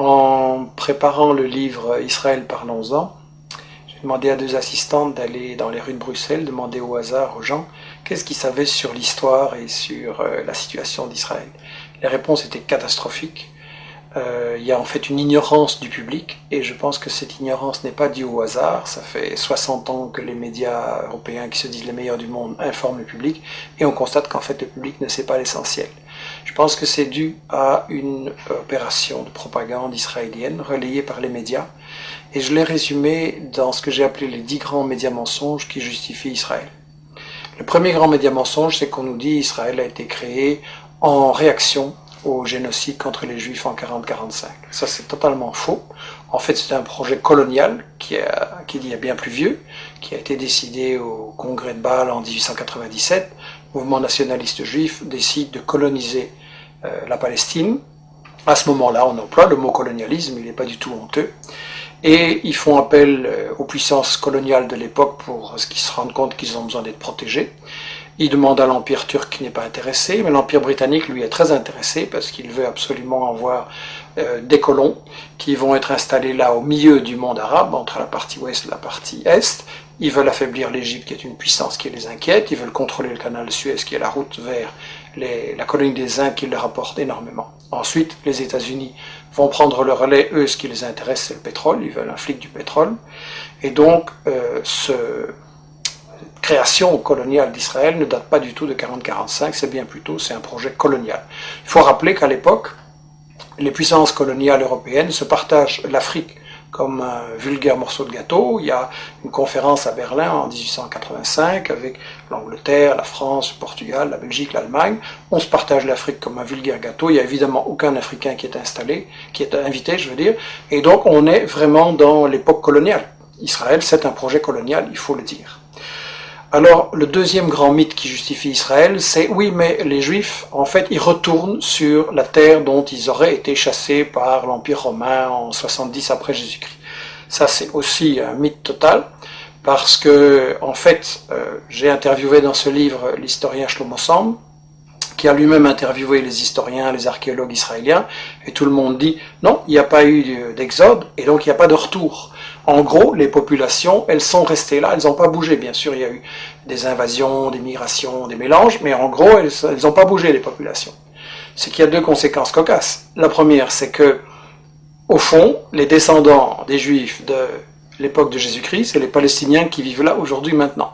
En préparant le livre Israël, parlons-en, j'ai demandé à deux assistantes d'aller dans les rues de Bruxelles, demander au hasard aux gens qu'est-ce qu'ils savaient sur l'histoire et sur la situation d'Israël. Les réponses étaient catastrophiques. Il y a en fait une ignorance du public, et je pense que cette ignorance n'est pas due au hasard. Ça fait 60 ans que les médias européens qui se disent les meilleurs du monde informent le public, et on constate qu'en fait le public ne sait pas l'essentiel. Je pense que c'est dû à une opération de propagande israélienne relayée par les médias, et je l'ai résumé dans ce que j'ai appelé les 10 grands médias mensonges qui justifient Israël. Le premier grand média mensonge, c'est qu'on nous dit Israël a été créé en réaction au génocide contre les Juifs en 40-45. Ça, c'est totalement faux. En fait, c'est un projet colonial qui est bien plus vieux, qui a été décidé au congrès de Bâle en 1897. Le mouvement nationaliste juif décide de coloniser la Palestine. À ce moment-là, on emploie le mot colonialisme, il n'est pas du tout honteux. Et ils font appel aux puissances coloniales de l'époque pour ce qu'ils se rendent compte qu'ils ont besoin d'être protégés. Il demande à l'Empire turc qui n'est pas intéressé, mais l'Empire britannique, lui, est très intéressé parce qu'il veut absolument avoir des colons qui vont être installés là au milieu du monde arabe, entre la partie ouest et la partie est. Ils veulent affaiblir l'Égypte, qui est une puissance qui les inquiète. Ils veulent contrôler le canal de Suez, qui est la route vers la colonie des Indes, qui leur apporte énormément. Ensuite, les États-Unis vont prendre le relais. Eux, ce qui les intéresse, c'est le pétrole. Ils veulent un flic du pétrole. Et donc, création coloniale d'Israël ne date pas du tout de 40-45, c'est bien plus tôt, c'est un projet colonial. Il faut rappeler qu'à l'époque, les puissances coloniales européennes se partagent l'Afrique comme un vulgaire morceau de gâteau. Il y a une conférence à Berlin en 1885 avec l'Angleterre, la France, le Portugal, la Belgique, l'Allemagne. On se partage l'Afrique comme un vulgaire gâteau. Il n'y a évidemment aucun Africain qui est invité, je veux dire. Et donc on est vraiment dans l'époque coloniale. Israël, c'est un projet colonial, il faut le dire. Alors, le deuxième grand mythe qui justifie Israël, c'est oui, mais les Juifs, en fait, ils retournent sur la terre dont ils auraient été chassés par l'Empire romain en 70 après Jésus-Christ. Ça, c'est aussi un mythe total, parce que, en fait, j'ai interviewé dans ce livre l'historien Shlomo Sand, qui a lui-même interviewé les historiens, les archéologues israéliens, et tout le monde dit non, il n'y a pas eu d'exode, et donc il n'y a pas de retour. En gros, les populations, elles sont restées là, elles n'ont pas bougé. Bien sûr, il y a eu des invasions, des migrations, des mélanges, mais en gros, elles n'ont pas bougé, les populations. C'est qu'il y a deux conséquences cocasses. La première, c'est que, au fond, les descendants des Juifs de l'époque de Jésus-Christ, c'est les Palestiniens qui vivent là aujourd'hui, maintenant.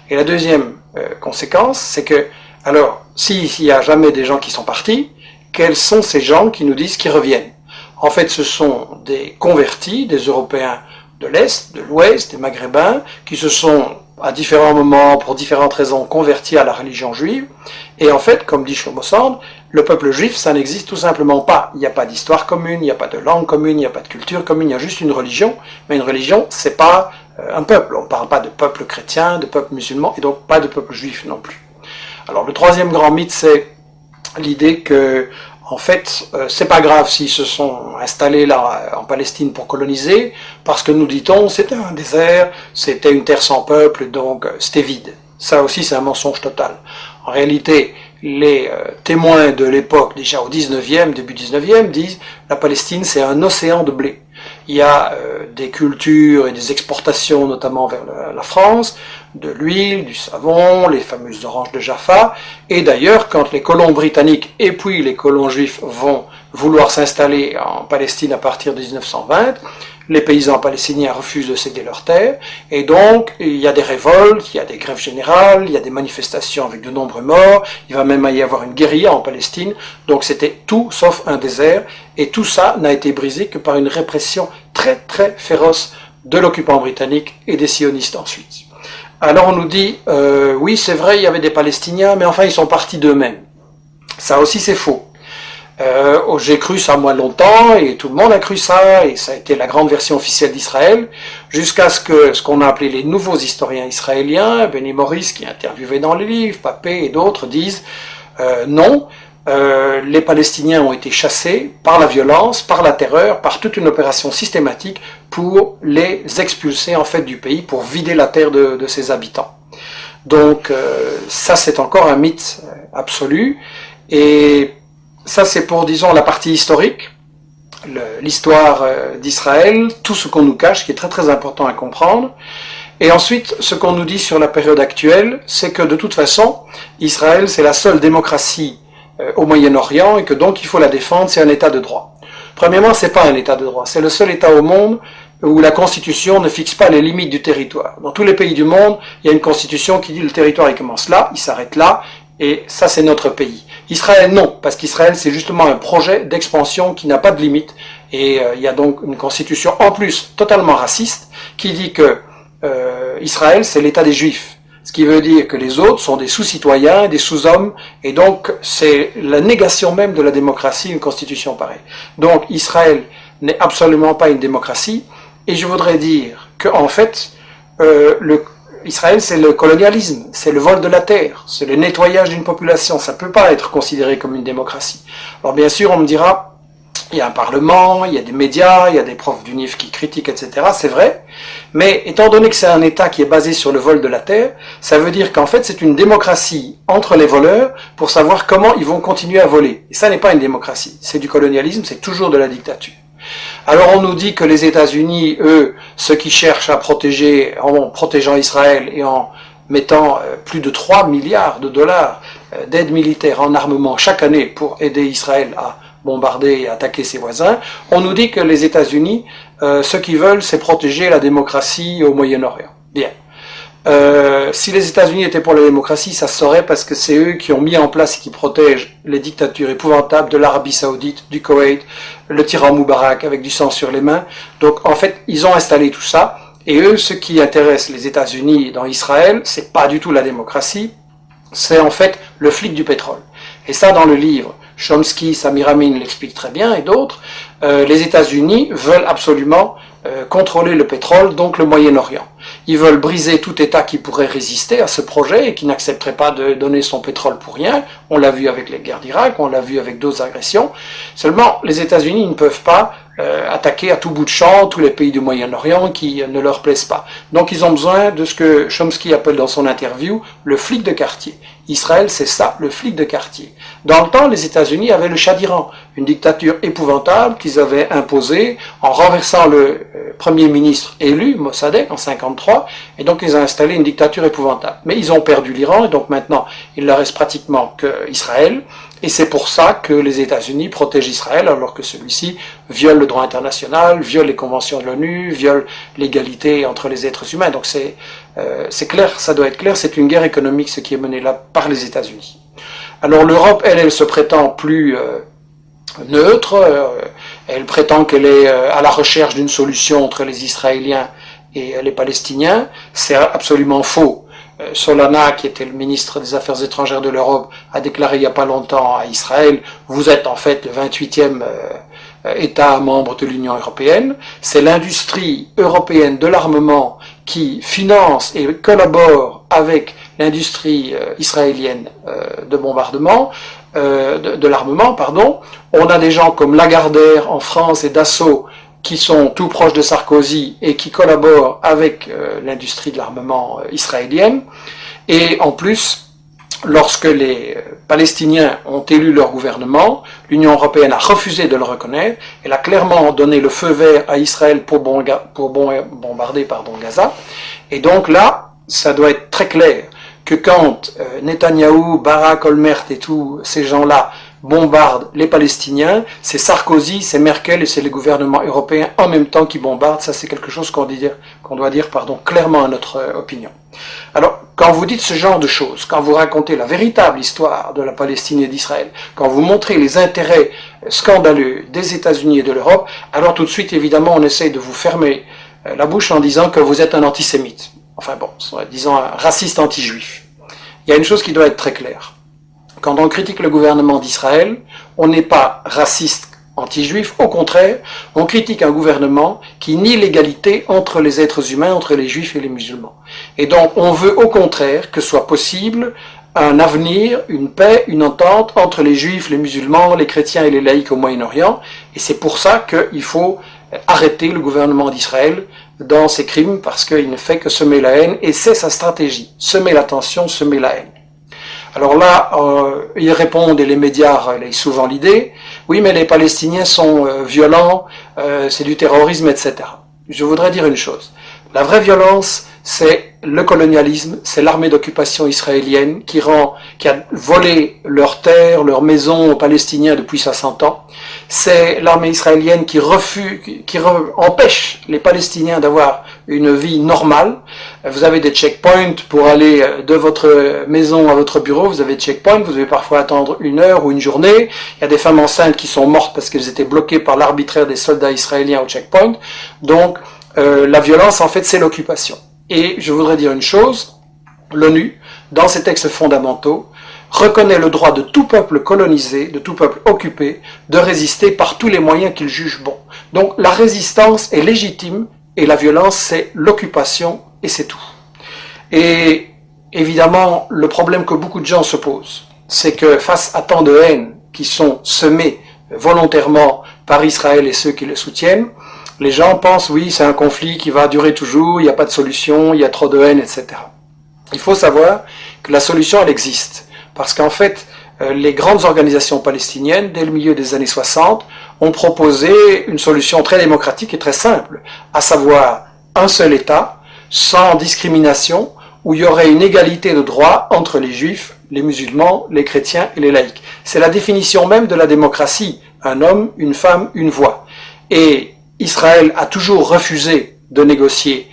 Et la deuxième conséquence, c'est que, alors, s'il n'y a jamais des gens qui sont partis, quels sont ces gens qui nous disent qu'ils reviennent? En fait, ce sont des convertis, des Européens de l'Est, de l'Ouest, des Maghrébins, qui se sont, à différents moments, pour différentes raisons, convertis à la religion juive. Et en fait, comme dit Shlomo Sand, le peuple juif, ça n'existe tout simplement pas. Il n'y a pas d'histoire commune, il n'y a pas de langue commune, il n'y a pas de culture commune, il y a juste une religion. Mais une religion, c'est pas un peuple. On ne parle pas de peuple chrétien, de peuple musulman, et donc pas de peuple juif non plus. Alors, le troisième grand mythe, c'est l'idée que, en fait, c'est pas grave s'ils se sont installés là en Palestine pour coloniser, parce que nous dit-on, c'était un désert, c'était une terre sans peuple, donc c'était vide. Ça aussi, c'est un mensonge total. En réalité, les témoins de l'époque, déjà au 19e, début 19e, disent la Palestine, c'est un océan de blé. Il y a des cultures et des exportations, notamment vers la France, de l'huile, du savon, les fameuses oranges de Jaffa. Et d'ailleurs, quand les colons britanniques et puis les colons juifs vont vouloir s'installer en Palestine à partir de 1920, les paysans palestiniens refusent de céder leurs terres, et donc il y a des révoltes, il y a des grèves générales, il y a des manifestations avec de nombreux morts, il va même y avoir une guérilla en Palestine, donc c'était tout sauf un désert, et tout ça n'a été brisé que par une répression très très féroce de l'occupant britannique et des sionistes ensuite. Alors on nous dit, oui c'est vrai, il y avait des Palestiniens, mais enfin ils sont partis d'eux-mêmes. Ça aussi c'est faux. J'ai cru ça moins longtemps, et tout le monde a cru ça, et ça a été la grande version officielle d'Israël, jusqu'à ce qu'on a appelé les nouveaux historiens israéliens, Benny Morris qui est interviewé dans les livres, Papé et d'autres disent non, les Palestiniens ont été chassés par la violence, par la terreur, par toute une opération systématique pour les expulser en fait du pays, pour vider la terre de ses habitants. Donc ça c'est encore un mythe absolu, et ça c'est pour, disons, la partie historique. l'histoire d'Israël, tout ce qu'on nous cache, qui est très très important à comprendre. Et ensuite, ce qu'on nous dit sur la période actuelle, c'est que de toute façon, Israël, c'est la seule démocratie au Moyen-Orient et que donc il faut la défendre, c'est un État de droit. Premièrement, c'est pas un État de droit, c'est le seul État au monde où la Constitution ne fixe pas les limites du territoire. Dans tous les pays du monde, il y a une Constitution qui dit le territoire il commence là, il s'arrête là, et ça c'est notre pays. Israël non, parce qu'Israël c'est justement un projet d'expansion qui n'a pas de limite, et il y a donc une Constitution en plus totalement raciste qui dit que Israël c'est l'État des Juifs. Ce qui veut dire que les autres sont des sous-citoyens, des sous-hommes, et donc c'est la négation même de la démocratie, une constitution pareille. Donc Israël n'est absolument pas une démocratie, et je voudrais dire que en fait, Israël c'est le colonialisme, c'est le vol de la terre, c'est le nettoyage d'une population, ça ne peut pas être considéré comme une démocratie. Alors bien sûr on me dira, il y a un parlement, il y a des médias, il y a des profs d'UNIF qui critiquent, etc. C'est vrai, mais étant donné que c'est un État qui est basé sur le vol de la terre, ça veut dire qu'en fait c'est une démocratie entre les voleurs pour savoir comment ils vont continuer à voler. Et ça n'est pas une démocratie, c'est du colonialisme, c'est toujours de la dictature. Alors on nous dit que les États-Unis, eux, ceux qui cherchent à protéger, en protégeant Israël et en mettant plus de 3 milliards de dollars d'aide militaire en armement chaque année pour aider Israël à bombarder et attaquer ses voisins, on nous dit que les États-Unis, ce qu'ils veulent, c'est protéger la démocratie au Moyen-Orient. Bien. Si les États-Unis étaient pour la démocratie, ça se saurait parce que c'est eux qui ont mis en place et qui protègent les dictatures épouvantables de l'Arabie Saoudite, du Koweït, le tyran Moubarak avec du sang sur les mains. Donc en fait, ils ont installé tout ça. Et eux, ce qui intéresse les États-Unis dans Israël, c'est pas du tout la démocratie, c'est en fait le flic du pétrole. Et ça, dans le livre, Chomsky, Samir Amin l'explique très bien, et d'autres, les États-Unis veulent absolument contrôler le pétrole, donc le Moyen-Orient. Ils veulent briser tout État qui pourrait résister à ce projet et qui n'accepterait pas de donner son pétrole pour rien. On l'a vu avec les guerres d'Irak, on l'a vu avec d'autres agressions. Seulement, les États-Unis ne peuvent pas attaquer à tout bout de champ tous les pays du Moyen-Orient qui ne leur plaisent pas. Donc ils ont besoin de ce que Chomsky appelle dans son interview le flic de quartier. Israël, c'est ça, le flic de quartier. Dans le temps, les États-Unis avaient le Shah d'Iran, une dictature épouvantable qu'ils avaient imposée en renversant le premier ministre élu, Mossadegh, en 1953, et donc ils ont installé une dictature épouvantable. Mais ils ont perdu l'Iran, et donc maintenant, il ne leur reste pratiquement qu'Israël, et c'est pour ça que les États-Unis protègent Israël, alors que celui-ci viole le droit international, viole les conventions de l'ONU, viole l'égalité entre les êtres humains. Donc c'est clair, ça doit être clair, c'est une guerre économique ce qui est mené là par les États-Unis. Alors l'Europe, elle se prétend plus neutre, elle prétend qu'elle est à la recherche d'une solution entre les Israéliens et les Palestiniens. C'est absolument faux. Solana, qui était le ministre des Affaires étrangères de l'Europe, a déclaré il n'y a pas longtemps à Israël, vous êtes en fait le 28e État membre de l'Union européenne. C'est l'industrie européenne de l'armement qui finance et collabore avec l'industrie israélienne de bombardement, de l'armement, pardon. On a des gens comme Lagardère en France et Dassault qui sont tout proches de Sarkozy et qui collaborent avec l'industrie de l'armement israélienne. Et en plus, lorsque les Palestiniens ont élu leur gouvernement, l'Union européenne a refusé de le reconnaître. Elle a clairement donné le feu vert à Israël pour bombarder Gaza. Et donc là, ça doit être très clair que quand Netanyahou, Barak, Olmert et tous ces gens-là bombardent les Palestiniens, c'est Sarkozy, c'est Merkel et c'est les gouvernements européens en même temps qui bombardent. Ça, c'est quelque chose qu'on doit dire clairement à notre opinion. Alors, quand vous dites ce genre de choses, quand vous racontez la véritable histoire de la Palestine et d'Israël, quand vous montrez les intérêts scandaleux des États-Unis et de l'Europe, alors tout de suite, évidemment, on essaye de vous fermer la bouche en disant que vous êtes un antisémite. Enfin bon, disons un raciste anti-juif. Il y a une chose qui doit être très claire. Quand on critique le gouvernement d'Israël, on n'est pas raciste anti-juif, au contraire, on critique un gouvernement qui nie l'égalité entre les êtres humains, entre les juifs et les musulmans. Et donc on veut au contraire que soit possible un avenir, une paix, une entente entre les juifs, les musulmans, les chrétiens et les laïcs au Moyen-Orient, et c'est pour ça qu'il faut arrêter le gouvernement d'Israël dans ses crimes, parce qu'il ne fait que semer la haine, et c'est sa stratégie, semer la tension, semer la haine. Alors là, ils répondent, et les médias relayent souvent l'idée, oui, mais les Palestiniens sont violents, c'est du terrorisme, etc. Je voudrais dire une chose. La vraie violence, c'est le colonialisme, c'est l'armée d'occupation israélienne qui a volé leurs terres, leurs maisons aux Palestiniens depuis 60 ans. C'est l'armée israélienne qui empêche les Palestiniens d'avoir une vie normale. Vous avez des checkpoints pour aller de votre maison à votre bureau, vous avez des checkpoints, vous devez parfois attendre 1 heure ou une journée. Il y a des femmes enceintes qui sont mortes parce qu'elles étaient bloquées par l'arbitraire des soldats israéliens au checkpoint. Donc, la violence, en fait, c'est l'occupation. Et je voudrais dire une chose, l'ONU, dans ses textes fondamentaux, reconnaît le droit de tout peuple colonisé, de tout peuple occupé, de résister par tous les moyens qu'il juge bons. Donc la résistance est légitime et la violence, c'est l'occupation et c'est tout. Et évidemment, le problème que beaucoup de gens se posent, c'est que face à tant de haine qui sont semées volontairement par Israël et ceux qui le soutiennent, les gens pensent, oui, c'est un conflit qui va durer toujours, il n'y a pas de solution, il y a trop de haine, etc. Il faut savoir que la solution, elle existe. Parce qu'en fait, les grandes organisations palestiniennes, dès le milieu des années 60, ont proposé une solution très démocratique et très simple, à savoir un seul État, sans discrimination, où il y aurait une égalité de droits entre les juifs, les musulmans, les chrétiens et les laïcs. C'est la définition même de la démocratie. Un homme, une femme, une voix. Et Israël a toujours refusé de négocier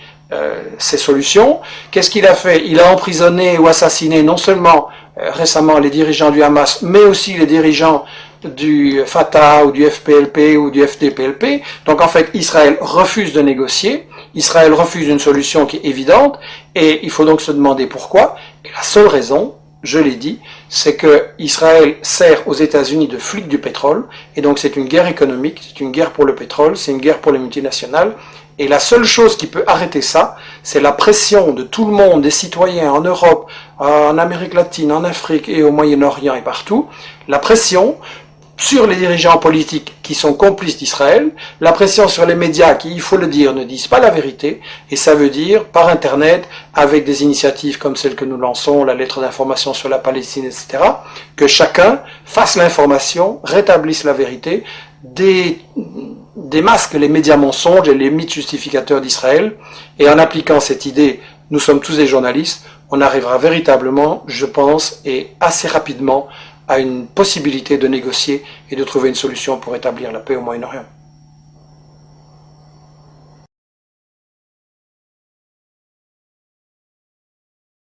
ces solutions. Qu'est-ce qu'il a fait? Il a emprisonné ou assassiné non seulement récemment les dirigeants du Hamas, mais aussi les dirigeants du Fatah ou du FPLP ou du FDPLP. Donc en fait, Israël refuse de négocier, Israël refuse une solution qui est évidente, et il faut donc se demander pourquoi. Et la seule raison, je l'ai dit, c'est que Israël sert aux États-Unis de flic du pétrole, et donc c'est une guerre économique, c'est une guerre pour le pétrole, c'est une guerre pour les multinationales, et la seule chose qui peut arrêter ça, c'est la pression de tout le monde, des citoyens en Europe, en Amérique latine, en Afrique et au Moyen-Orient et partout, la pression sur les dirigeants politiques qui sont complices d'Israël, la pression sur les médias qui, il faut le dire, ne disent pas la vérité, et ça veut dire, par Internet, avec des initiatives comme celle que nous lançons, la lettre d'information sur la Palestine, etc., que chacun fasse l'information, rétablisse la vérité, démasque les médias mensonges et les mythes justificateurs d'Israël, et en appliquant cette idée, nous sommes tous des journalistes, on arrivera véritablement, je pense, et assez rapidement, à une possibilité de négocier et de trouver une solution pour établir la paix au Moyen-Orient.